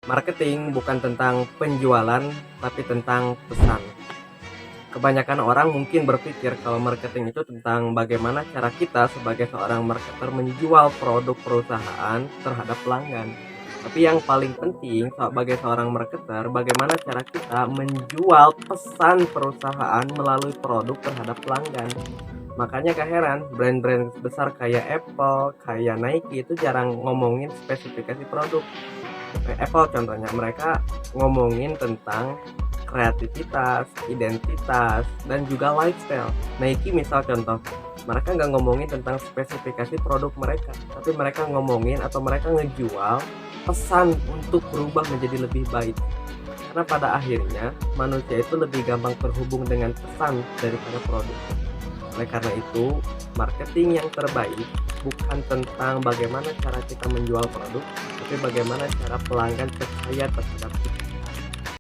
Marketing bukan tentang penjualan, tapi tentang pesan. Kebanyakan orang mungkin berpikir kalau marketing itu tentang bagaimana cara kita sebagai seorang marketer menjual produk perusahaan terhadap pelanggan. Tapi yang paling penting sebagai seorang marketer, bagaimana cara kita menjual pesan perusahaan melalui produk terhadap pelanggan. Makanya gak heran brand-brand besar kayak Apple, kayak Nike itu jarang ngomongin spesifikasi produk. Apple contohnya, mereka ngomongin tentang kreativitas, identitas, dan juga lifestyle. Nike misal contoh, mereka nggak ngomongin tentang spesifikasi produk mereka, tapi mereka ngomongin atau mereka ngejual pesan untuk berubah menjadi lebih baik. Karena pada akhirnya manusia itu lebih gampang terhubung dengan pesan daripada produk. Oleh karena itu, marketing yang terbaik bukan tentang bagaimana cara kita menjual produk, tapi bagaimana cara pelanggan percaya terhadap